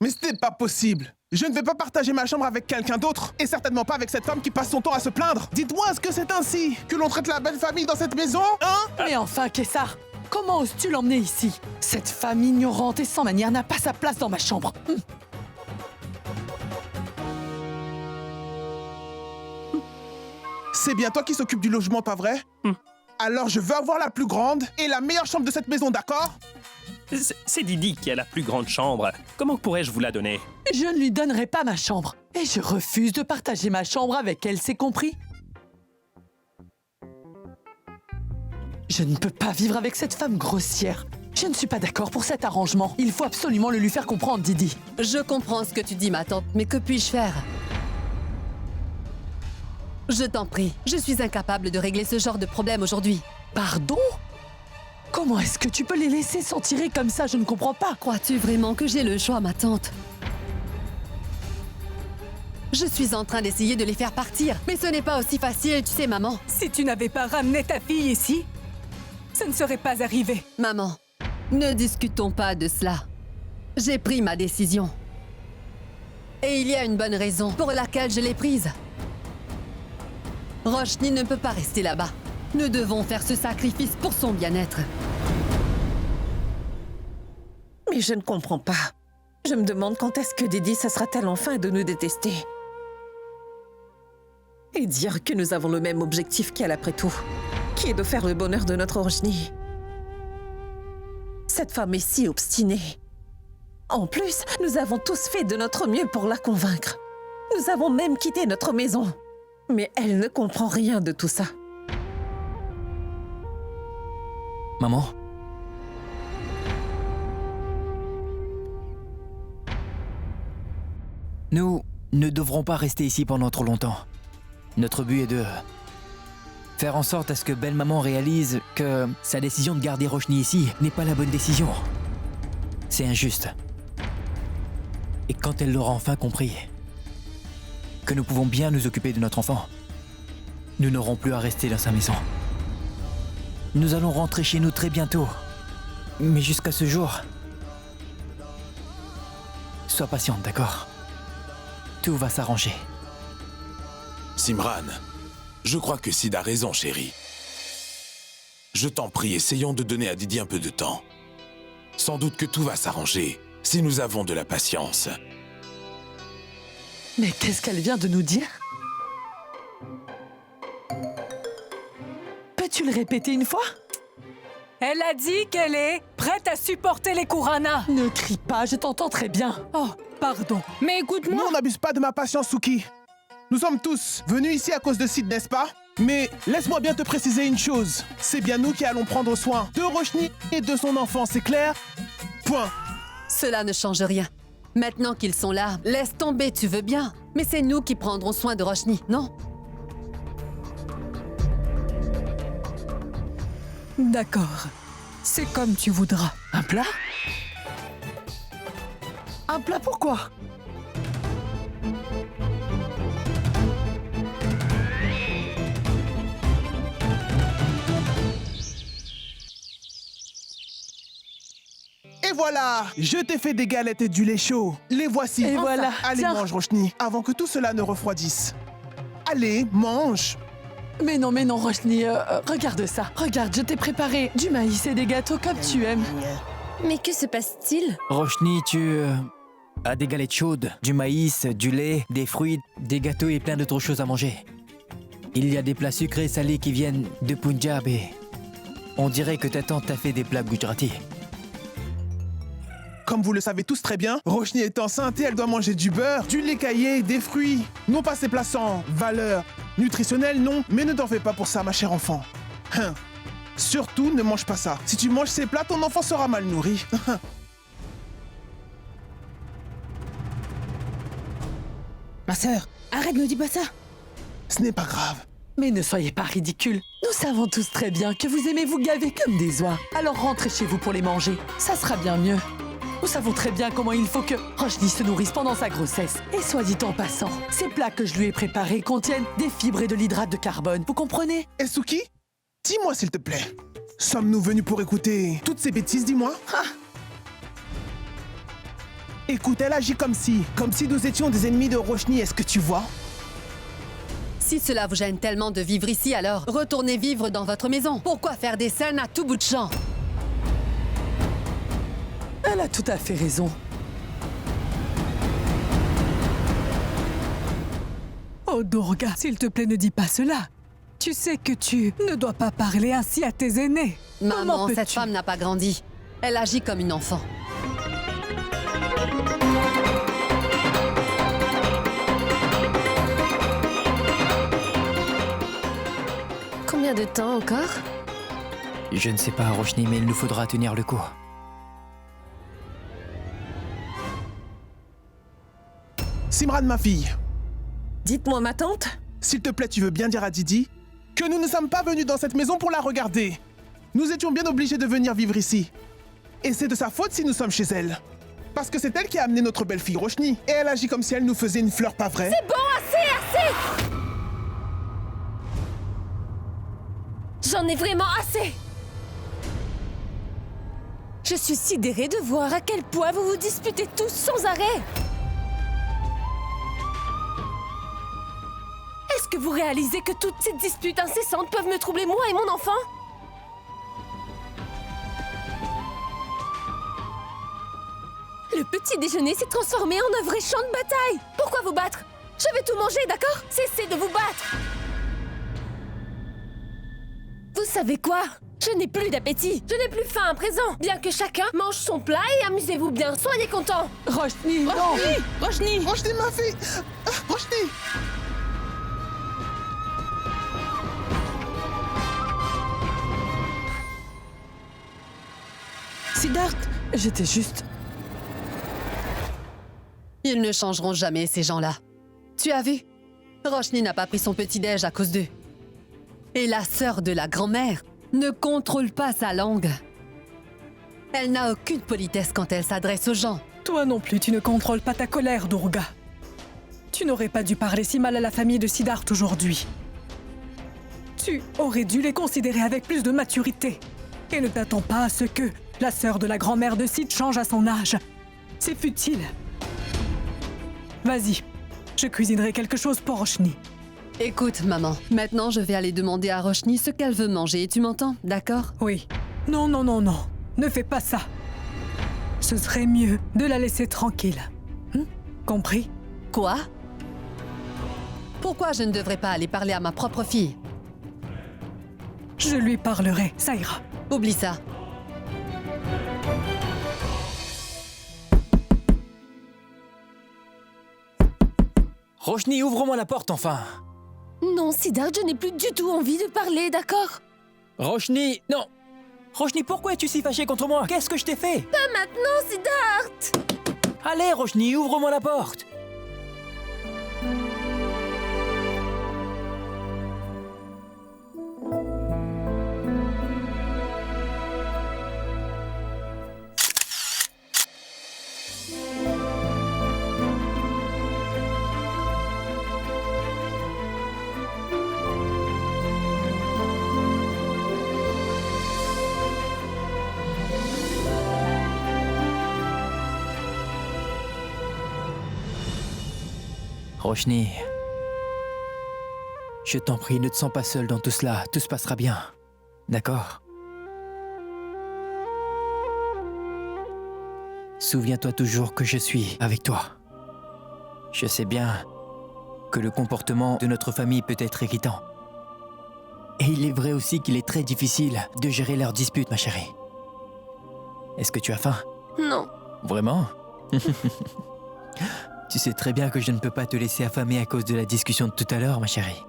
Mais ce n'est pas possible. Je ne vais pas partager ma chambre avec quelqu'un d'autre, et certainement pas avec cette femme qui passe son temps à se plaindre. Dites-moi, est-ce que c'est ainsi que l'on traite la belle famille dans cette maison, hein? Mais enfin, Kessar, comment oses-tu l'emmener ici? Cette femme ignorante et sans manière n'a pas sa place dans ma chambre. C'est bien toi qui s'occupe du logement, pas vrai? Alors je veux avoir la plus grande et la meilleure chambre de cette maison, d'accord? C'est Didi qui a la plus grande chambre. Comment pourrais-je vous la donner? Je ne lui donnerai pas ma chambre. Et je refuse de partager ma chambre avec elle, c'est compris? Je ne peux pas vivre avec cette femme grossière. Je ne suis pas d'accord pour cet arrangement. Il faut absolument le lui faire comprendre, Didi. Je comprends ce que tu dis, ma tante, mais que puis-je faire? Je t'en prie, je suis incapable de régler ce genre de problème aujourd'hui. Pardon? Comment est-ce que tu peux les laisser s'en tirer comme ça? Je ne comprends pas. Crois-tu vraiment que j'ai le choix, ma tante? Je suis en train d'essayer de les faire partir, mais ce n'est pas aussi facile, tu sais, maman. Si tu n'avais pas ramené ta fille ici, ça ne serait pas arrivé. Maman, ne discutons pas de cela. J'ai pris ma décision. Et il y a une bonne raison pour laquelle je l'ai prise. Roshni ne peut pas rester là-bas. Nous devons faire ce sacrifice pour son bien-être. Mais je ne comprends pas. Je me demande quand est-ce que Didi cessera-t-elle enfin de nous détester? Et dire que nous avons le même objectif qu'elle après tout, qui est de faire le bonheur de notre Roshni. Cette femme est si obstinée. En plus, nous avons tous fait de notre mieux pour la convaincre. Nous avons même quitté notre maison. Mais elle ne comprend rien de tout ça. Maman? Nous ne devrons pas rester ici pendant trop longtemps. Notre but est de faire en sorte à ce que belle maman réalise que sa décision de garder Roshni ici n'est pas la bonne décision. C'est injuste. Et quand elle l'aura enfin compris, que nous pouvons bien nous occuper de notre enfant, nous n'aurons plus à rester dans sa maison. Nous allons rentrer chez nous très bientôt. Mais jusqu'à ce jour, sois patiente, d'accord? Tout va s'arranger. Simran, je crois que Sid a raison, chérie. Je t'en prie, essayons de donner à Didi un peu de temps. Sans doute que tout va s'arranger, si nous avons de la patience. Mais qu'est-ce qu'elle vient de nous dire? Peux-tu le répéter une fois? Elle a dit qu'elle est prête à supporter les Kurana. Ne crie pas, je t'entends très bien. Oh, pardon. Mais écoute-moi. Nous, on n'abuse pas de ma patience, Suki. Nous sommes tous venus ici à cause de Sid, n'est-ce pas? Mais laisse-moi bien te préciser une chose. C'est bien nous qui allons prendre soin de Roshni et de son enfant, c'est clair? Point. Cela ne change rien. Maintenant qu'ils sont là, laisse tomber, tu veux bien. Mais c'est nous qui prendrons soin de Roshni, non? D'accord. C'est comme tu voudras. Un plat? Un plat pourquoi? Et voilà, je t'ai fait des galettes et du lait chaud. Les voici. Et voilà, Allez, tiens. mange, Roshni, avant que tout cela ne refroidisse. Allez, mange. Mais non, Roshni, regarde ça. Regarde, je t'ai préparé du maïs et des gâteaux comme tu aimes. Mais que se passe-t-il? Roshni, tu as des galettes chaudes, du maïs, du lait, des fruits, des gâteaux et plein d'autres choses à manger. Il y a des plats sucrés et salés qui viennent de Punjab et on dirait que ta tante t'a fait des plats Gujarati. Comme vous le savez tous très bien, Roshni est enceinte et elle doit manger du beurre, du lait caillé, des fruits. Non pas ses plats sans valeur nutritionnelle, non, mais ne t'en fais pas pour ça, ma chère enfant. Surtout, ne mange pas ça. Si tu manges ces plats, ton enfant sera mal nourri. Ma sœur, arrête, ne dis pas ça. Ce n'est pas grave. Mais ne soyez pas ridicules. Nous savons tous très bien que vous aimez vous gaver comme des oies. Alors rentrez chez vous pour les manger. Ça sera bien mieux. Nous savons très bien comment il faut que Roshni se nourrisse pendant sa grossesse. Et soit dit en passant, ces plats que je lui ai préparés contiennent des fibres et de l'hydrate de carbone. Vous comprenez? Et Suki, dis-moi s'il te plaît, sommes-nous venus pour écouter toutes ces bêtises, dis-moi? Écoute, elle agit comme si nous étions des ennemis de Roshni, est-ce que tu vois? Si cela vous gêne tellement de vivre ici, alors retournez vivre dans votre maison. Pourquoi faire des scènes à tout bout de champ? Elle a tout à fait raison. Oh Durga, s'il te plaît, ne dis pas cela. Tu sais que tu ne dois pas parler ainsi à tes aînés. Maman, Comment cette peux-tu? femme n'a pas grandi. Elle agit comme une enfant. Combien de temps encore? Je ne sais pas, Roshni, mais il nous faudra tenir le coup. Simran, ma fille, Dites-moi, ma tante. s'il te plaît, tu veux bien dire à Didi que nous ne sommes pas venus dans cette maison pour la regarder. Nous étions bien obligés de venir vivre ici. Et c'est de sa faute si nous sommes chez elle. Parce que c'est elle qui a amené notre belle-fille Roshni. Et elle agit comme si elle nous faisait une fleur, pas vrai? C'est bon, assez! J'en ai vraiment assez! Je suis sidérée de voir à quel point vous vous disputez tous sans arrêt! Est-ce que vous réalisez que toutes ces disputes incessantes peuvent me troubler moi et mon enfant? Le petit déjeuner s'est transformé en un vrai champ de bataille! Pourquoi vous battre? Je vais tout manger, d'accord? Cessez de vous battre! Vous savez quoi? Je n'ai plus d'appétit. Je n'ai plus faim à présent. Bien que chacun mange son plat et amusez-vous bien. Soyez contents. Roshni, non! Roshni! Roshni, ma fille! Roshni! Siddharth, j'étais juste... Ils ne changeront jamais, ces gens-là. Tu as vu? Roshni n'a pas pris son petit-déj à cause d'eux. Et la sœur de la grand-mère ne contrôle pas sa langue. Elle n'a aucune politesse quand elle s'adresse aux gens. Toi non plus, tu ne contrôles pas ta colère, Durga. Tu n'aurais pas dû parler si mal à la famille de Siddharth aujourd'hui. Tu aurais dû les considérer avec plus de maturité. Et ne t'attends pas à ce que la sœur de la grand-mère de Sid change à son âge. C'est futile. Vas-y, je cuisinerai quelque chose pour Roshni. Écoute, maman, maintenant je vais aller demander à Roshni ce qu'elle veut manger. Tu m'entends, d'accord? Oui. Non, non, non, non. Ne fais pas ça. Ce serait mieux de la laisser tranquille. Compris? Quoi? Pourquoi je ne devrais pas aller parler à ma propre fille? Je lui parlerai, ça ira. Oublie ça. Roshni, ouvre-moi la porte, enfin! Non, Siddharth, je n'ai plus du tout envie de parler, d'accord? Roshni, non! Roshni, pourquoi es-tu si fâchée contre moi? Qu'est-ce que je t'ai fait? Pas maintenant, Siddharth! Allez, Roshni, ouvre-moi la porte! Roshni, je t'en prie, ne te sens pas seule dans tout cela. Tout se passera bien. D'accord? Souviens-toi toujours que je suis avec toi. Je sais bien que le comportement de notre famille peut être irritant. Et il est vrai aussi qu'il est très difficile de gérer leurs disputes, ma chérie. Est-ce que tu as faim? Non. Vraiment? Tu sais très bien que je ne peux pas te laisser affamer à cause de la discussion de tout à l'heure, ma chérie.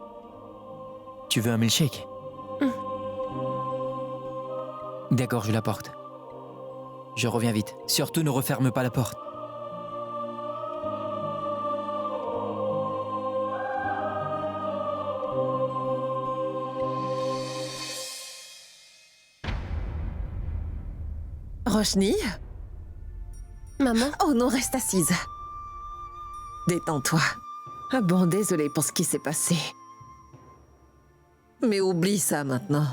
Tu veux un milkshake? D'accord, je l'apporte. Je reviens vite. Surtout ne referme pas la porte. Roshni? Maman? Oh non, reste assise. Détends-toi. Ah bon, désolée pour ce qui s'est passé. Mais oublie ça maintenant.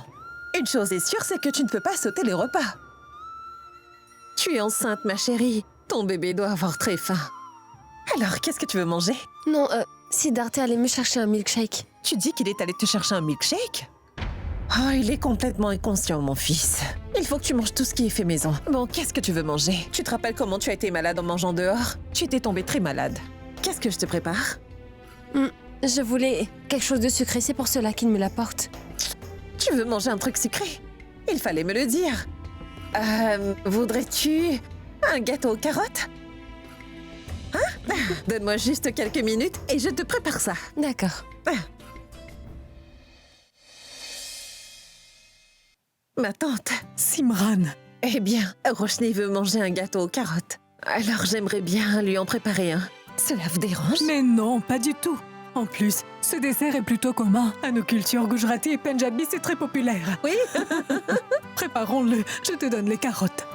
Une chose est sûre, c'est que tu ne peux pas sauter les repas. Tu es enceinte, ma chérie. Ton bébé doit avoir très faim. Alors, qu'est-ce que tu veux manger? Non, Siddhartha allait me chercher un milkshake. Tu dis qu'il est allé te chercher un milkshake? Oh, il est complètement inconscient, mon fils. Il faut que tu manges tout ce qui est fait maison. Bon, qu'est-ce que tu veux manger? Tu te rappelles comment tu as été malade en mangeant dehors? Tu étais tombée très malade. Qu'est-ce que je te prépare? Je voulais quelque chose de sucré, c'est pour cela qu'il me l'apporte. Tu veux manger un truc sucré? Il fallait me le dire. Voudrais-tu un gâteau aux carottes? Hein? Donne-moi juste quelques minutes et je te prépare ça. D'accord. Ma tante. Simran, Eh bien, Roshni veut manger un gâteau aux carottes. Alors j'aimerais bien lui en préparer un. Cela vous dérange? mais non, pas du tout. En plus, ce dessert est plutôt commun. À nos cultures Gujarati et Punjabi, c'est très populaire. Oui. Préparons-le, je te donne les carottes.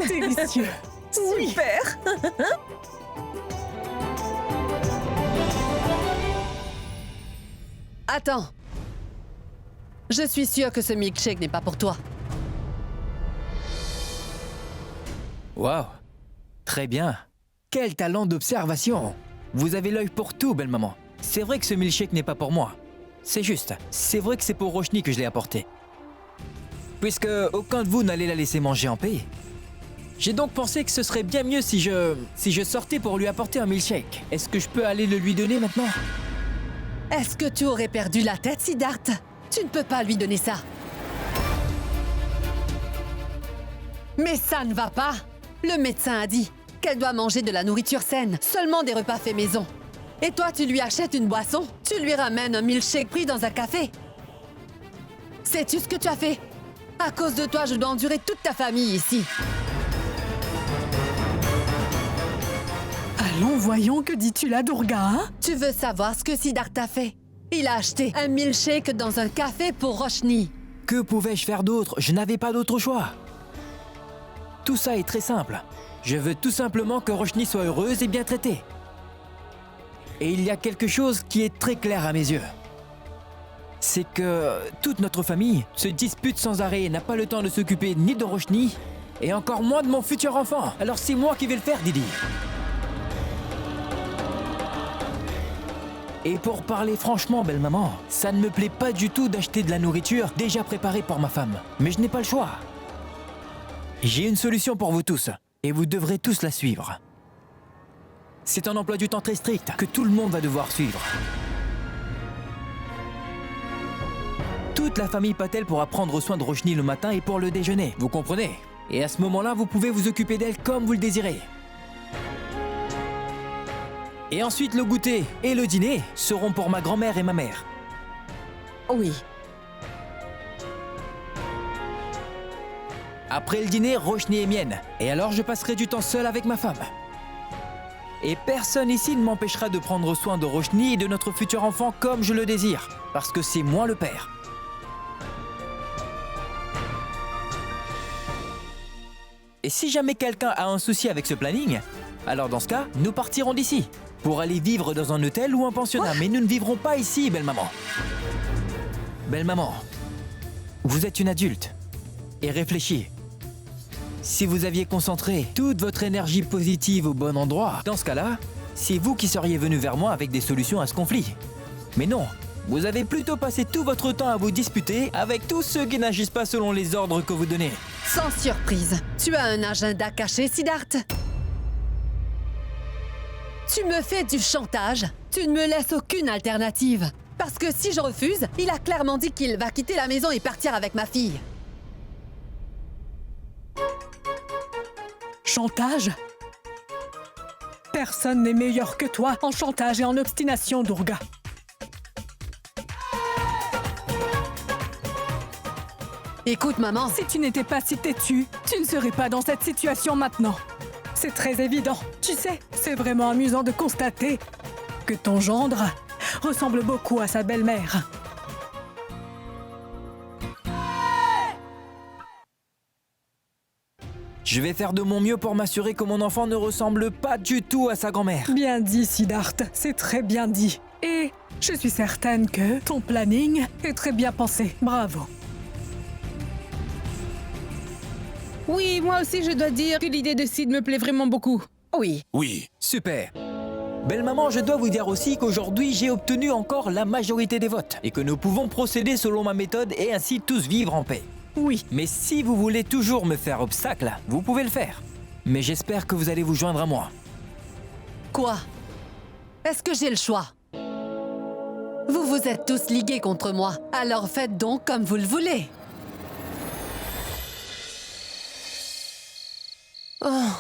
Délicieux. Super. Attends. Je suis sûre que ce milkshake n'est pas pour toi. Waouh! Très bien. Quel talent d'observation! Vous avez l'œil pour tout, belle maman. C'est vrai que ce milkshake n'est pas pour moi. C'est juste. C'est vrai que c'est pour Roshni que je l'ai apporté. Puisque aucun de vous n'allait la laisser manger en paix. J'ai donc pensé que ce serait bien mieux si je sortais pour lui apporter un milkshake. Est-ce que je peux aller le lui donner maintenant? Est-ce que tu aurais perdu la tête, Siddhartha? Tu ne peux pas lui donner ça. Mais ça ne va pas. Le médecin a dit qu'elle doit manger de la nourriture saine, seulement des repas faits maison. Et toi, tu lui achètes une boisson? Tu lui ramènes un milkshake pris dans un café? Sais-tu ce que tu as fait? À cause de toi, je dois endurer toute ta famille ici. Allons, voyons, que dis-tu là, Durga, hein? Tu veux savoir ce que Siddhartha fait? Il a acheté un milkshake dans un café pour Roshni. Que pouvais-je faire d'autre? Je n'avais pas d'autre choix. Tout ça est très simple. Je veux tout simplement que Roshni soit heureuse et bien traitée. Et il y a quelque chose qui est très clair à mes yeux. C'est que toute notre famille se dispute sans arrêt et n'a pas le temps de s'occuper ni de Roshni, et encore moins de mon futur enfant. Alors c'est moi qui vais le faire, Didi. Et pour parler franchement, belle maman, ça ne me plaît pas du tout d'acheter de la nourriture déjà préparée pour ma femme. Mais je n'ai pas le choix. J'ai une solution pour vous tous, et vous devrez tous la suivre. C'est un emploi du temps très strict que tout le monde va devoir suivre. Toute la famille Patel pourra prendre soin de Roshni le matin et pour le déjeuner, vous comprenez? Et à ce moment-là, vous pouvez vous occuper d'elle comme vous le désirez. Et ensuite, le goûter et le dîner seront pour ma grand-mère et ma mère. Oui. Après le dîner, Roshni est mienne. Et alors, je passerai du temps seul avec ma femme. Et personne ici ne m'empêchera de prendre soin de Roshni et de notre futur enfant comme je le désire. Parce que c'est moi le père. Et si jamais quelqu'un a un souci avec ce planning, alors dans ce cas, nous partirons d'ici. Pour aller vivre dans un hôtel ou un pensionnat. Mais nous ne vivrons pas ici, belle maman. Belle maman, vous êtes une adulte. Et réfléchis. Si vous aviez concentré toute votre énergie positive au bon endroit, dans ce cas-là, c'est vous qui seriez venu vers moi avec des solutions à ce conflit. Mais non, vous avez plutôt passé tout votre temps à vous disputer avec tous ceux qui n'agissent pas selon les ordres que vous donnez. Sans surprise, tu as un agenda caché, Siddhartha? Tu me fais du chantage. Tu ne me laisses aucune alternative. Parce que si je refuse, il a clairement dit qu'il va quitter la maison et partir avec ma fille. Chantage? Personne n'est meilleur que toi en chantage et en obstination, Durga. Écoute, maman. Si tu n'étais pas si têtue, tu ne serais pas dans cette situation maintenant. C'est très évident. Tu sais, c'est vraiment amusant de constater que ton gendre ressemble beaucoup à sa belle-mère. Je vais faire de mon mieux pour m'assurer que mon enfant ne ressemble pas du tout à sa grand-mère. Bien dit, Siddharth. C'est très bien dit. Et je suis certaine que ton planning est très bien pensé. Bravo. Oui, moi aussi je dois dire que l'idée de Sid me plaît vraiment beaucoup. Oui. Oui, Super. Belle maman, je dois vous dire aussi qu'aujourd'hui j'ai obtenu encore la majorité des votes et que nous pouvons procéder selon ma méthode et ainsi tous vivre en paix. Oui. Mais si vous voulez toujours me faire obstacle, vous pouvez le faire. Mais j'espère que vous allez vous joindre à moi. Quoi? Est-ce que j'ai le choix? Vous vous êtes tous ligués contre moi, alors faites donc comme vous le voulez. Oh,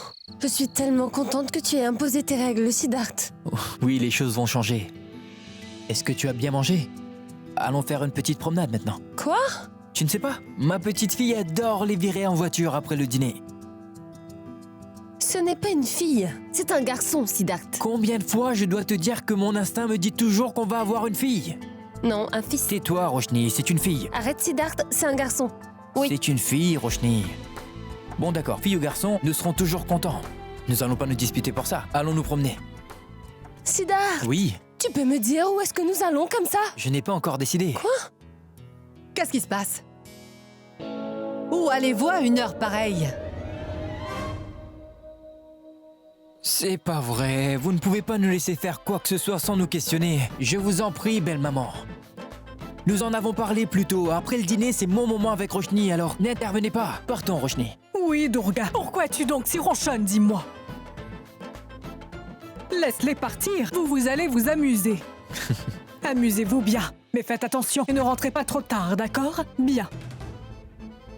je suis tellement contente que tu aies imposé tes règles, Siddharth. Oh, oui, les choses vont changer. Est-ce que tu as bien mangé? Allons faire une petite promenade maintenant. Quoi? Tu ne sais pas? Ma petite fille adore les virer en voiture après le dîner. Ce n'est pas une fille, c'est un garçon, Siddharth. Combien de fois je dois te dire que mon instinct me dit toujours qu'on va avoir une fille? Non, un fils. Tais-toi, Roshni, c'est une fille. Arrête, Siddharth, c'est un garçon. Oui. C'est une fille, Roshni. Bon d'accord, fille ou garçon, nous serons toujours contents. Nous allons pas nous disputer pour ça. Allons nous promener. Siddharth, Oui, tu peux me dire où est-ce que nous allons comme ça? je n'ai pas encore décidé. Qu'est-ce qui se passe? Où allez-vous à une heure pareille? C'est pas vrai, vous ne pouvez pas nous laisser faire quoi que ce soit sans nous questionner. Je vous en prie, belle maman. Nous en avons parlé plus tôt. Après le dîner, c'est mon moment avec Roshni, alors n'intervenez pas. Partons, Roshni. Oui, Durga. Pourquoi es-tu donc si ronchonne, dis-moi? Laisse-les partir. Vous allez vous amuser. Amusez-vous bien. Mais faites attention et ne rentrez pas trop tard, d'accord? Bien.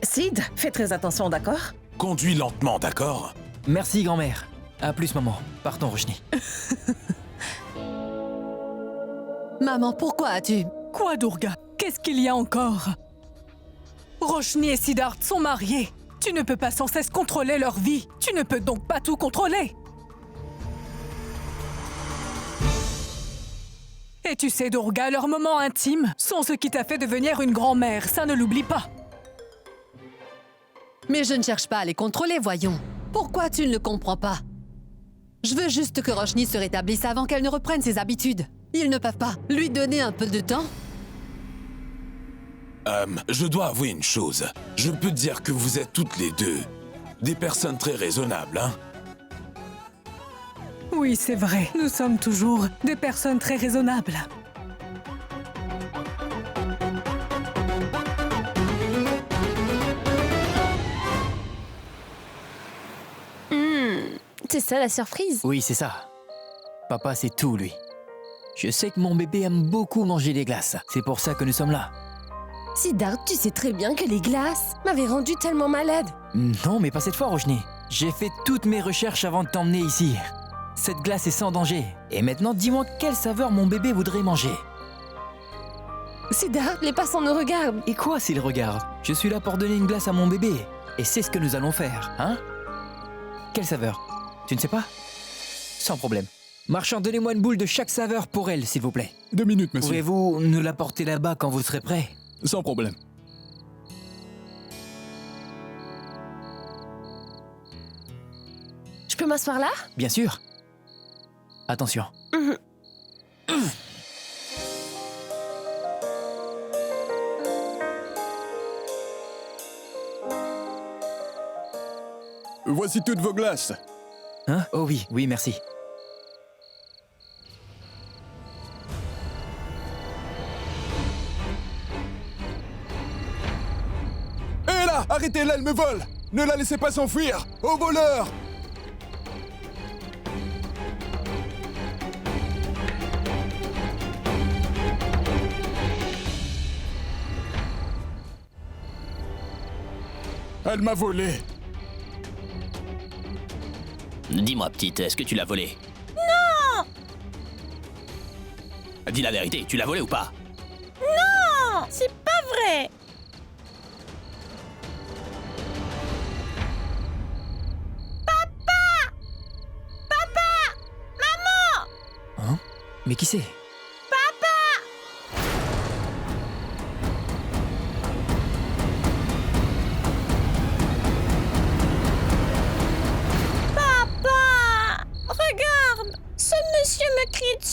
Sid, fais très attention, d'accord? conduis lentement, d'accord? Merci, grand-mère. À plus, maman. Partons, Roshni. Maman, pourquoi as-tu... Quoi, Durga? Qu'est-ce qu'il y a encore? Roshni et Siddharth sont mariés. Tu ne peux pas sans cesse contrôler leur vie. Tu ne peux donc pas tout contrôler. Et tu sais, Durga, leurs moments intimes sont ce qui t'a fait devenir une grand-mère. Ça, ne l'oublie pas. Mais je ne cherche pas à les contrôler, voyons. Pourquoi tu ne le comprends pas? Je veux juste que Roshni se rétablisse avant qu'elle ne reprenne ses habitudes. Ils ne peuvent pas lui donner un peu de temps? Je dois avouer une chose. Je peux dire que vous êtes toutes les deux des personnes très raisonnables, hein? Oui, c'est vrai. Nous sommes toujours des personnes très raisonnables. C'est ça la surprise? Oui, c'est ça. Papa, c'est tout, lui. Je sais que mon bébé aime beaucoup manger des glaces. C'est pour ça que nous sommes là. Siddharth, tu sais très bien que les glaces m'avaient rendu tellement malade. Non, mais pas cette fois, Roshni. J'ai fait toutes mes recherches avant de t'emmener ici. Cette glace est sans danger. Et maintenant, dis-moi quelle saveur mon bébé voudrait manger. Siddharth, les passants nous regardent. Et quoi s'ils regardent? Je suis là pour donner une glace à mon bébé. Et c'est ce que nous allons faire, hein? Quelle saveur? Tu ne sais pas? Sans problème. Marchand, donnez-moi une boule de chaque saveur pour elle, s'il vous plaît. 2 minutes, monsieur. Pouvez-vous nous l'apporter là-bas quand vous serez prêt? Sans problème. Je peux m'asseoir là? Bien sûr. Attention. Voici toutes vos glaces. Hein? Oh oui, oui, merci. Hé là! Arrêtez-la, elle me vole! Ne la laissez pas s'enfuir! Au voleur! Elle m'a volé. Dis-moi, petite, est-ce que tu l'as volé? Non! Dis la vérité, tu l'as volé ou pas? Non! C'est pas vrai! Papa! Papa! Maman! Hein? Mais qui c'est?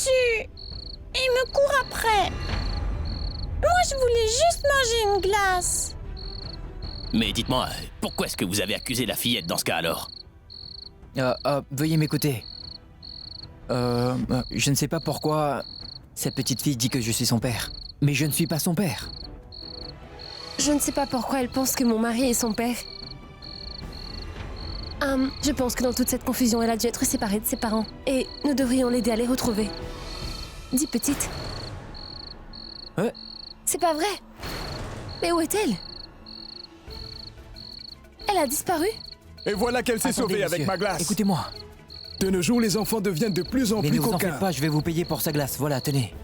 dessus. Et il me court après. Moi, je voulais juste manger une glace. Mais dites-moi, pourquoi est-ce que vous avez accusé la fillette dans ce cas alors? Veuillez m'écouter. Je ne sais pas pourquoi cette petite fille dit que je suis son père. Mais je ne suis pas son père. Je ne sais pas pourquoi elle pense que mon mari est son père. Je pense que dans toute cette confusion, elle a dû être séparée de ses parents. Et nous devrions l'aider à les retrouver. Dis petite. Ouais. C'est pas vrai. Mais où est-elle? Elle a disparu? Et voilà qu'elle s'est Attendez, sauvée avec monsieur. ma glace. Écoutez-moi. De nos jours, les enfants deviennent de plus en Mais plus ne vous en coquins. faites pas, je vais vous payer pour sa glace. Voilà, tenez.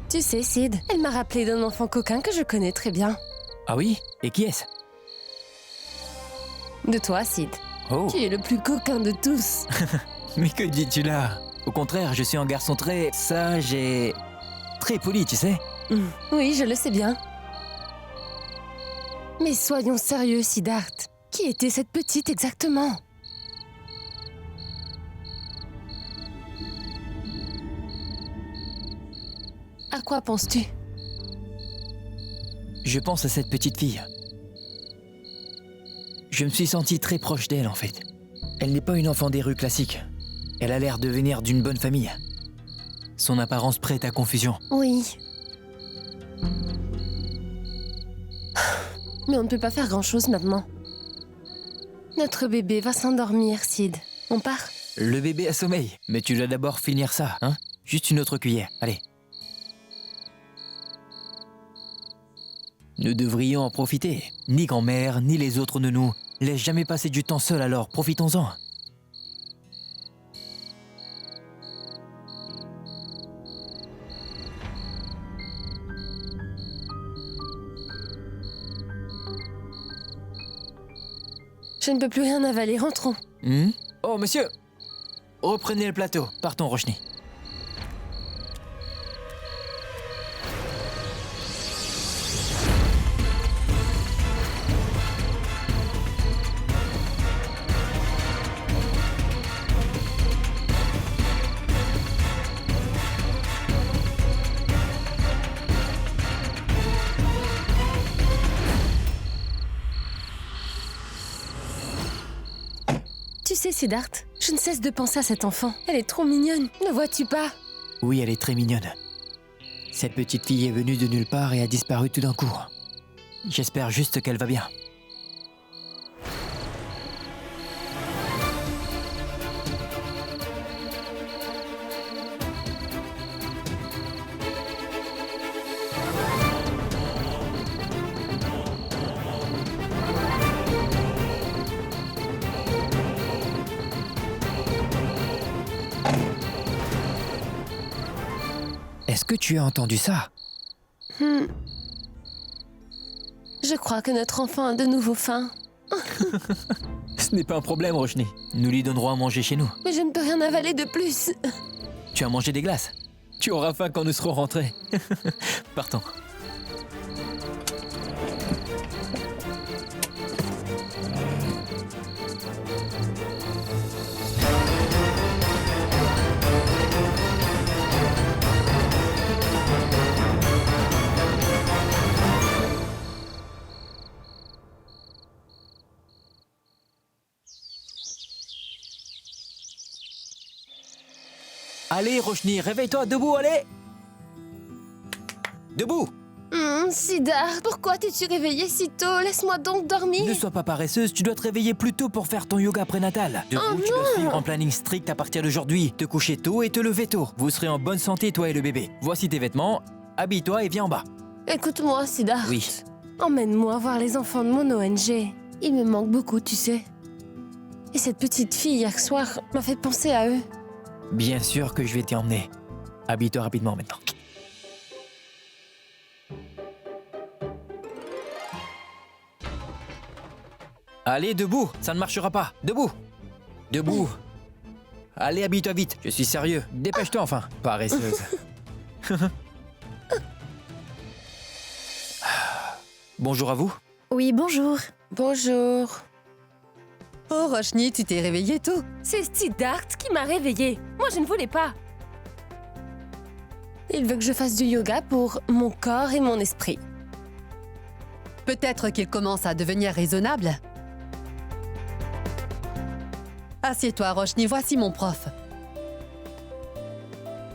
Tu sais, Sid, elle m'a rappelé d'un enfant coquin que je connais très bien. Ah oui? Et qui est-ce? De toi, Sid. Oh. Tu es le plus coquin de tous. Mais que dis-tu là? Au contraire, je suis un garçon très sage et très poli, tu sais. Oui, je le sais bien. Mais soyons sérieux, Siddharth. Qui était cette petite exactement? À quoi penses-tu? Je pense à cette petite fille. Je me suis senti très proche d'elle, en fait. Elle n'est pas une enfant des rues classiques. Elle a l'air de venir d'une bonne famille. Son apparence prête à confusion. Oui. Mais on ne peut pas faire grand-chose maintenant. Notre bébé va s'endormir, Sid. On part? Le bébé a sommeil, mais tu dois d'abord finir ça, hein? Juste une autre cuillère, allez. Nous devrions en profiter. Ni grand-mère, ni les autres ne nous laissent jamais passer du temps seuls, alors profitons-en. Je ne peux plus rien avaler, rentrons. Oh, monsieur! Reprenez le plateau. Partons, Roshni. Tu sais, Siddharth, je ne cesse de penser à cette enfant. Elle est trop mignonne, ne vois-tu pas? Oui, elle est très mignonne. Cette petite fille est venue de nulle part et a disparu tout d'un coup. J'espère juste qu'elle va bien. Est-ce que tu as entendu ça? Je crois que notre enfant a de nouveau faim. Ce n'est pas un problème, Roshni. Nous lui donnerons à manger chez nous. Mais je ne peux rien avaler de plus. Tu as mangé des glaces? Tu auras faim quand nous serons rentrés. Partons. Allez, Roshni, réveille-toi, debout, allez! Debout! Siddharth, pourquoi t'es-tu réveillée si tôt? Laisse-moi donc dormir. Ne sois pas paresseuse, tu dois te réveiller plus tôt pour faire ton yoga prénatal. Debout, tu dois suivre un planning strict à partir d'aujourd'hui. Te coucher tôt et te lever tôt. Vous serez en bonne santé, toi et le bébé. Voici tes vêtements, habille-toi et viens en bas. Écoute-moi, Siddharth. Oui. Emmène-moi voir les enfants de mon ONG. Il me manque beaucoup, tu sais. Et cette petite fille, hier soir, m'a fait penser à eux. Bien sûr que je vais t'y emmener. Habille-toi rapidement maintenant. Allez, debout, ça ne marchera pas. Debout. Debout. Allez, habille-toi vite. Je suis sérieux. Dépêche-toi enfin, paresseuse. Bonjour à vous. Oui, bonjour. Bonjour. Oh, Roshni, tu t'es réveillée tôt. C'est Siddharth qui m'a réveillée. Moi, je ne voulais pas. Il veut que je fasse du yoga pour mon corps et mon esprit. Peut-être qu'il commence à devenir raisonnable. Assieds-toi, Roshni, voici mon prof.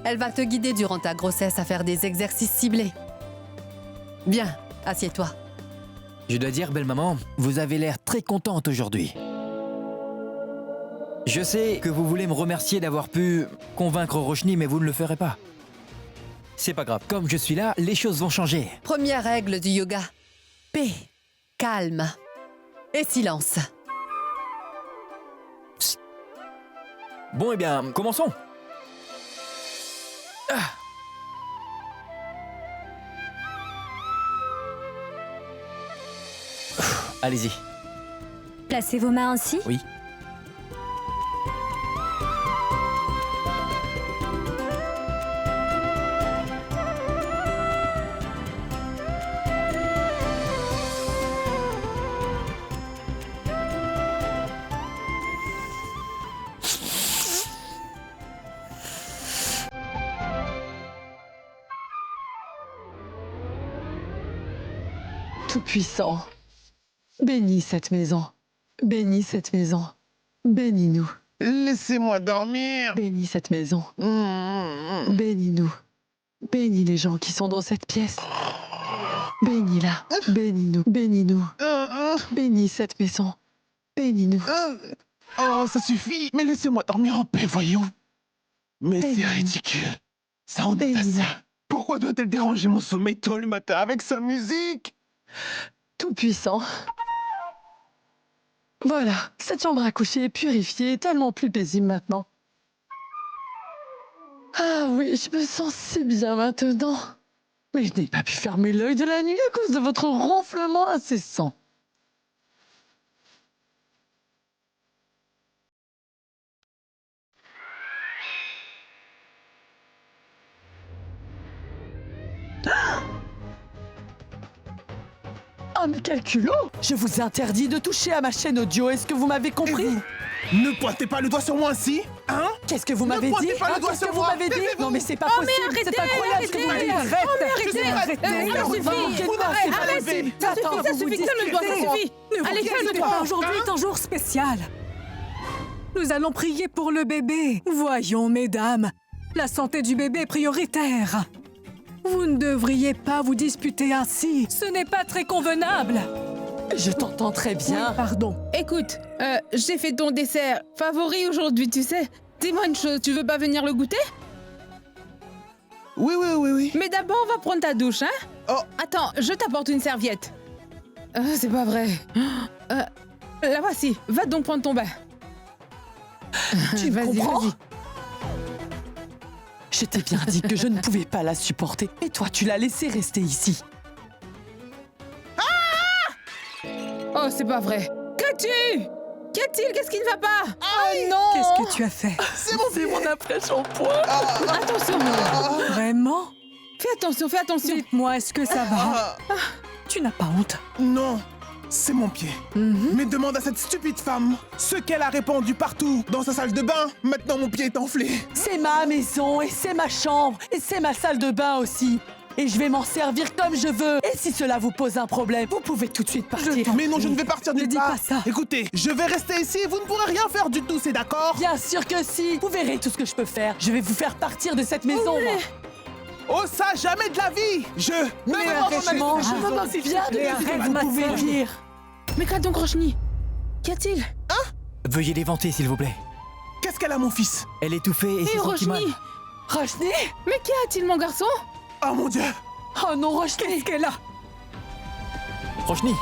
Elle va te guider durant ta grossesse à faire des exercices ciblés. Bien, assieds-toi. Je dois dire, belle maman, vous avez l'air très contente aujourd'hui. Je sais que vous voulez me remercier d'avoir pu convaincre Roshni, mais vous ne le ferez pas. C'est pas grave, comme je suis là, les choses vont changer. Première règle du yoga. Paix, calme et silence. Psst. Bon, eh bien, commençons. Ah. Allez-y. Placez vos mains ainsi. Oui. Tout-puissant, bénis cette maison, bénis cette maison, bénis-nous. Laissez-moi dormir. Bénis cette maison, bénis-nous, bénis les gens qui sont dans cette pièce. Bénis-la, bénis-nous, bénis-nous, bénis cette maison, bénis-nous. Oh, ça suffit. Mais laissez-moi dormir en paix, voyons. Mais c'est ridicule. Ça en est assez. Pourquoi doit-elle déranger mon sommeil tôt le matin avec sa musique? Tout-puissant. Voilà, cette chambre à coucher est purifiée, tellement plus paisible maintenant. Ah oui, je me sens si bien maintenant. Mais je n'ai pas pu fermer l'œil de la nuit à cause de votre ronflement incessant. Ah, mais quel culot! Je vous interdis de toucher à ma chaîne audio, est-ce que vous m'avez compris? Ne pointez pas le doigt sur moi ainsi, hein? Qu'est-ce que vous m'avez dit? Qu'est-ce que vous m'avez dit? Non mais c'est pas possible, c'est incroyable ce que vous m'avez dit! Arrêtez! Ça suffit, calme-toi, ça suffit! Allez, calme-toi! Aujourd'hui est un jour spécial. Nous allons prier pour le bébé. Voyons, mesdames, la santé du bébé est prioritaire. Vous ne devriez pas vous disputer ainsi. Ce n'est pas très convenable. Je t'entends très bien. Oui, pardon. Écoute, j'ai fait ton dessert favori aujourd'hui, tu sais. Dis-moi une chose, tu veux pas venir le goûter? Oui. Mais d'abord, on va prendre ta douche, hein? Oh. Attends, je t'apporte une serviette. C'est pas vrai. La voici, va donc prendre ton bain. Tu me comprends? Vas-y. Je t'ai bien dit que je ne pouvais pas la supporter. Et toi, tu l'as laissée rester ici. Oh, c'est pas vrai. Qu'as-tu? Qu'y a-t-il? Qu'est-ce qui ne va pas? Oh non! Qu'est-ce que tu as fait? C'est mon après-shampoing. Attention! Vraiment? Fais attention. Dites-moi, est-ce que ça va? Tu n'as pas honte? Non, c'est mon pied. Mais demande à cette stupide femme ce qu'elle a répandu partout dans sa salle de bain. Maintenant, mon pied est enflé. C'est ma maison et c'est ma chambre et c'est ma salle de bain aussi. Et je vais m'en servir comme je veux. Et si cela vous pose un problème, vous pouvez tout de suite partir. Mais non, je ne vais partir nulle part. Ne dis pas ça. Écoutez, je vais rester ici et vous ne pourrez rien faire du tout, c'est d'accord? Bien sûr que si. Vous verrez tout ce que je peux faire. Je vais vous faire partir de cette maison. moi. Oh, ça, jamais de la vie! Mais franchement, je me moque bien de ce que vous pouvez dire. Mais qu'a donc Roshni? Qu'y a-t-il? Veuillez l'éventer, s'il vous plaît. Qu'est-ce qu'elle a, mon fils? Elle est étouffée et c'est senti mal. Roshni! Roshni? Mais qu'y a-t-il, mon garçon? Oh mon Dieu! Oh non, Roshni! Qu'est-ce qu'elle a? Roshni!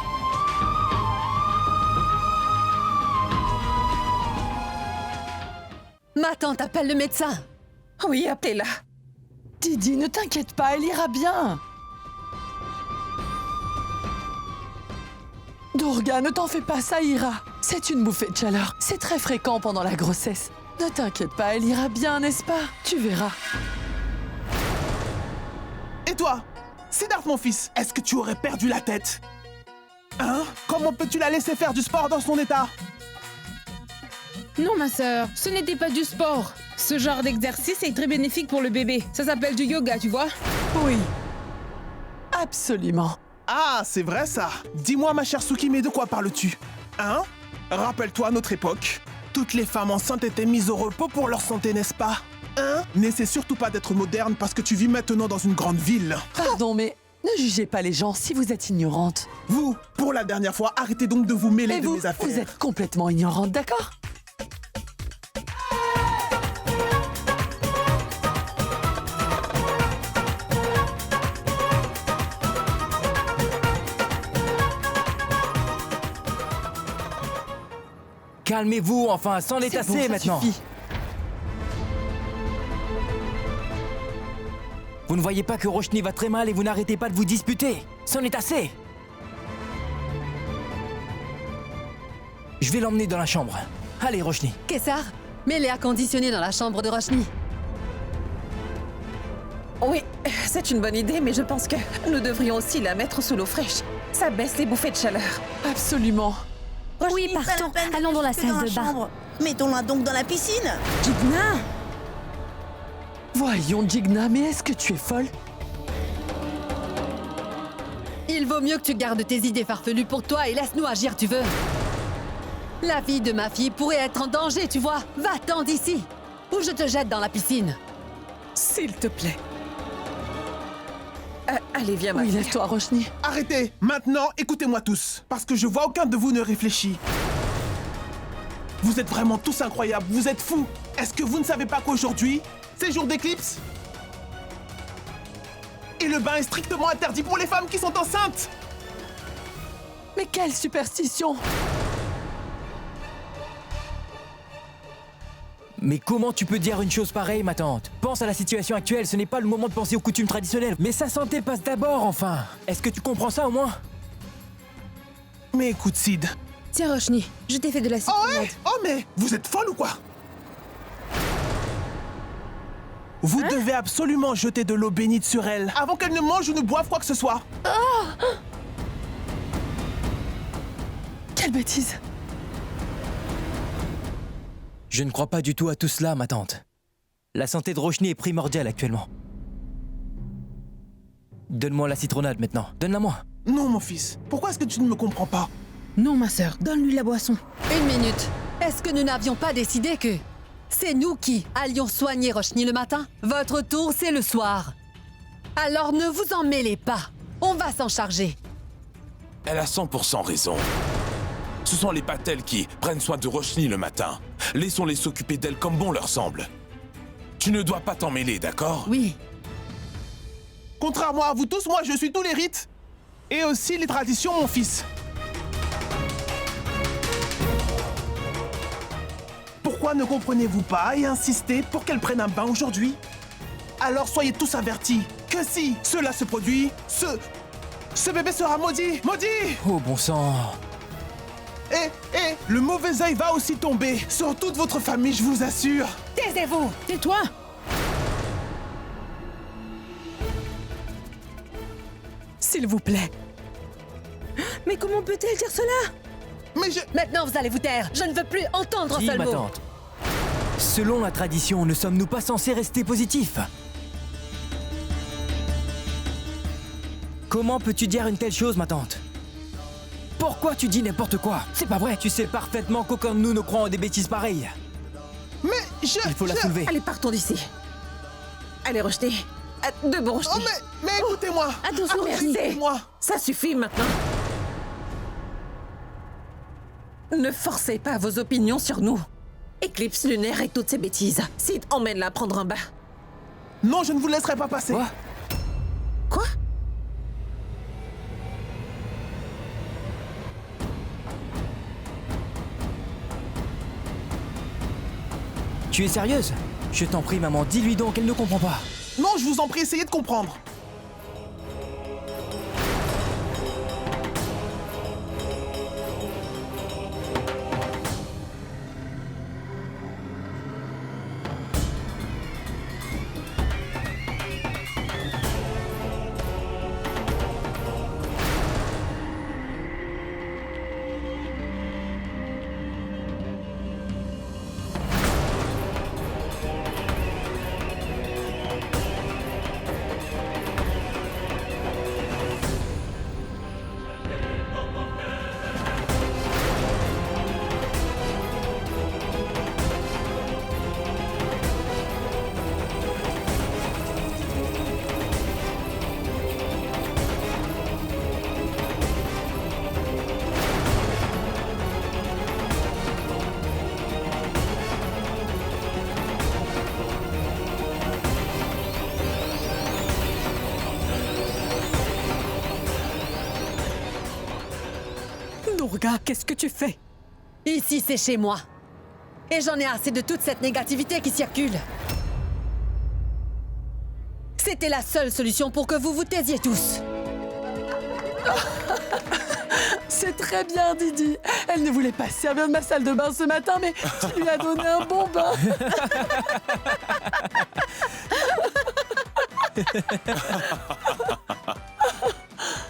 Ma tante appelle le médecin. Oui, appelez-la. Didi, ne t'inquiète pas, elle ira bien. Durga, ne t'en fais pas, ça ira. C'est une bouffée de chaleur. C'est très fréquent pendant la grossesse. Ne t'inquiète pas, elle ira bien, n'est-ce pas? Tu verras. Et toi, Siddharth, mon fils, est-ce que tu aurais perdu la tête? Hein? Comment peux-tu la laisser faire du sport dans son état? Non, ma sœur, ce n'était pas du sport. Ce genre d'exercice est très bénéfique pour le bébé. Ça s'appelle du yoga, tu vois? Oui. Absolument. Ah, c'est vrai ça. Dis-moi, ma chère Tsukime, de quoi parles-tu? Hein? Rappelle-toi, à notre époque, toutes les femmes enceintes étaient mises au repos pour leur santé, n'est-ce pas? Hein? N'essaie surtout pas d'être moderne parce que tu vis maintenant dans une grande ville. Pardon, mais ne jugez pas les gens si vous êtes ignorante. Vous, pour la dernière fois, arrêtez donc de vous mêler Et de vous, mes affaires. vous êtes complètement ignorante, d'accord? Calmez-vous, enfin, c'en est assez bon, ça maintenant. suffit. Vous ne voyez pas que Roshni va très mal et vous n'arrêtez pas de vous disputer. C'en est assez. Je vais l'emmener dans la chambre. Allez, Roshni. Kessar, mets l'air conditionné dans la chambre de Roshni. Oui, c'est une bonne idée, mais je pense que nous devrions aussi la mettre sous l'eau fraîche. Ça baisse les bouffées de chaleur. Absolument. Oui, partons. Allons dans la salle de bain. Mettons-la donc dans la piscine. Jigna! Voyons, Jigna, mais est-ce que tu es folle? Il vaut mieux que tu gardes tes idées farfelues pour toi et laisse-nous agir, tu veux. La vie de ma fille pourrait être en danger, tu vois. Va-t'en d'ici, ou je te jette dans la piscine. S'il te plaît. Allez, viens, ma Oui, fille. lève-toi, Roshni. Arrêtez. Maintenant, écoutez-moi tous, parce que je vois aucun de vous ne réfléchit. Vous êtes vraiment tous incroyables, vous êtes fous. Est-ce que vous ne savez pas qu'aujourd'hui, c'est jour d'éclipse? Et le bain est strictement interdit pour les femmes qui sont enceintes. Mais quelle superstition! Mais comment tu peux dire une chose pareille, ma tante? Pense à la situation actuelle, ce n'est pas le moment de penser aux coutumes traditionnelles. Mais sa santé passe d'abord, enfin. Est-ce que tu comprends ça au moins? Mais écoute, Sid. Tiens, Roshni, je t'ai fait de la Oh citronnade. ouais? Oh mais, vous êtes folle ou quoi? Vous devez absolument jeter de l'eau bénite sur elle avant qu'elle ne mange ou ne boive quoi que ce soit. Quelle bêtise! Je ne crois pas du tout à tout cela, ma tante. La santé de Roshni est primordiale actuellement. Donne-moi la citronnade maintenant. Donne-la-moi. Non, mon fils. Pourquoi est-ce que tu ne me comprends pas? Non, ma sœur, donne-lui la boisson. Une minute. Est-ce que nous n'avions pas décidé que c'est nous qui allions soigner Roshni le matin? Votre tour, c'est le soir. Alors ne vous en mêlez pas. On va s'en charger. Elle a 100% raison. Ce sont les Patel qui prennent soin de Roshni le matin. Laissons-les s'occuper d'elle comme bon leur semble. Tu ne dois pas t'en mêler, d'accord? Oui. Contrairement à vous tous, moi je suis tous les rites. Et aussi les traditions, mon fils. Pourquoi ne comprenez-vous pas et insistez pour qu'elle prenne un bain aujourd'hui? Alors soyez tous avertis que si cela se produit, ce bébé sera maudit. Maudit! Oh bon sang. Et le mauvais œil va aussi tomber sur toute votre famille, je vous assure. Taisez-vous! Tais-toi! S'il vous plaît. Mais comment peut-elle dire cela? Mais je... Maintenant, vous allez vous taire. Je ne veux plus entendre un Dis, seul ma mot. tante. Selon la tradition, ne sommes-nous pas censés rester positifs? Comment peux-tu dire une telle chose, ma tante? Pourquoi tu dis n'importe quoi? C'est pas vrai, tu sais parfaitement qu'aucun de nous ne croit en des bêtises pareilles. Mais je... Il faut la soulever. Allez, partons d'ici. Allez, Roshni. Debout, Roshni. Oh mais écoutez-moi. Attention, merci. Écoutez-moi. Ça suffit maintenant. Ne forcez pas vos opinions sur nous. Éclipse lunaire et toutes ces bêtises. Sid, emmène-la prendre un bain. Non, je ne vous laisserai pas passer. Quoi? Quoi? Tu es sérieuse? Je t'en prie, maman, dis-lui donc, elle ne comprend pas. Non, je vous en prie, essayez de comprendre. Durga, qu'est-ce que tu fais? Ici, c'est chez moi. Et j'en ai assez de toute cette négativité qui circule. C'était la seule solution pour que vous vous taisiez tous. C'est très bien, Didi. Elle ne voulait pas se servir de ma salle de bain ce matin, mais tu lui as donné un bon bain.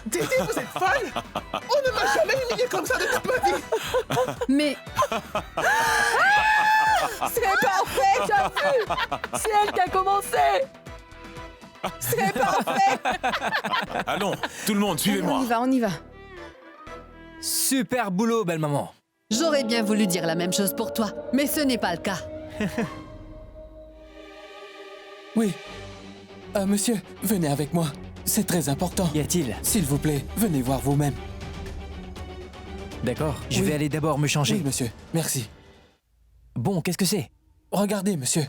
Didi, vous êtes folle? On ne m'a jamais humilié comme ça de toute ma vie. Mais... C'est parfait, tu as vu? C'est elle qui a commencé. C'est parfait. Allons, tout le monde, suivez-moi. On y va. Super boulot, belle maman. J'aurais bien voulu dire la même chose pour toi, mais ce n'est pas le cas. Oui. Monsieur, venez avec moi. C'est très important. Qu'y a-t-il? S'il vous plaît, venez voir vous-même. D'accord, je vais aller d'abord me changer. Oui, monsieur. Merci. Bon, qu'est-ce que c'est? Regardez, monsieur.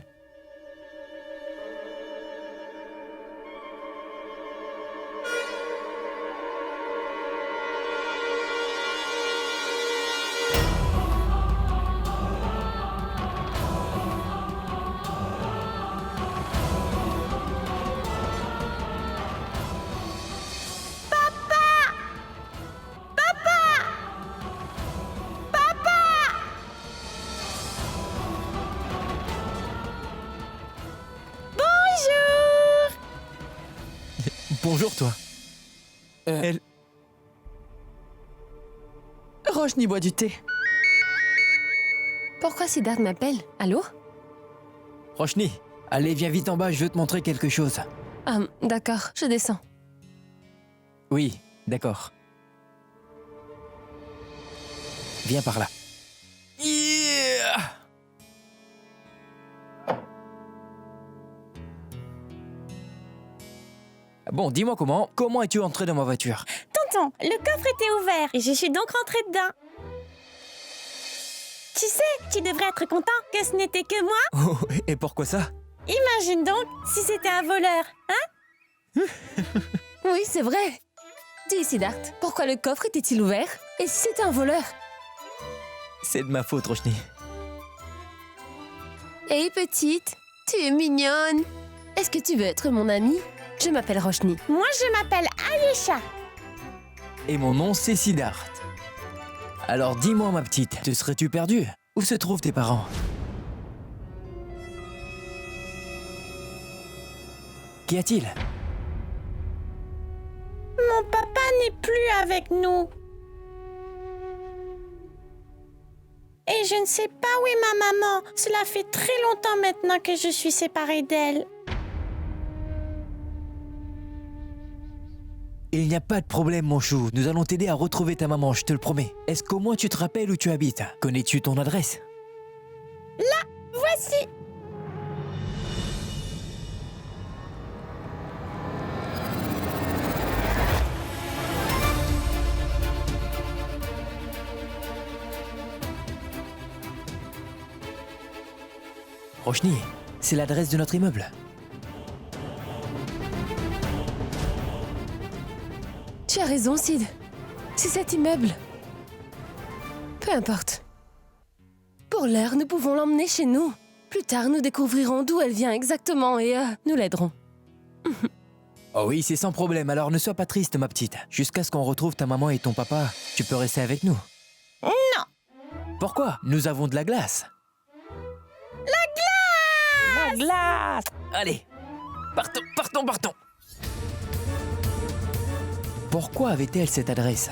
Bonjour, toi. Elle... Roshni boit du thé. Pourquoi Siddharth m'appelle? Allô? Roshni, allez, viens vite en bas, je veux te montrer quelque chose. Ah, d'accord, je descends. Oui, d'accord. Viens par là. Yeah! Bon, dis-moi comment es-tu entré dans ma voiture? Tonton, le coffre était ouvert et je suis donc rentrée dedans. Tu sais, tu devrais être content que ce n'était que moi. Oh, et pourquoi ça? Imagine donc si c'était un voleur, hein? Oui, c'est vrai. Dis, Siddharth, pourquoi le coffre était-il ouvert? Et si c'était un voleur? C'est de ma faute, Roshni. Hey, petite, tu es mignonne. Est-ce que tu veux être mon amie? Je m'appelle Roshni. Moi, je m'appelle Ayesha. Et mon nom, c'est Siddharth. Alors dis-moi, ma petite, te serais-tu perdue? Où se trouvent tes parents? Qu'y a-t-il? Mon papa n'est plus avec nous. Et je ne sais pas où est ma maman. Cela fait très longtemps maintenant que je suis séparée d'elle. Il n'y a pas de problème, mon chou. Nous allons t'aider à retrouver ta maman, je te le promets. Est-ce qu'au moins tu te rappelles où tu habites? Connais-tu ton adresse? Là, voici. Roshni, c'est l'adresse de notre immeuble. Tu as raison, Sid. C'est cet immeuble. Peu importe. Pour l'heure, nous pouvons l'emmener chez nous. Plus tard, nous découvrirons d'où elle vient exactement et nous l'aiderons. Oh oui, c'est sans problème, alors ne sois pas triste, ma petite. Jusqu'à ce qu'on retrouve ta maman et ton papa, tu peux rester avec nous. Non. Pourquoi? Nous avons de la glace. La glace! La glace! Allez, partons. Pourquoi avait-elle cette adresse?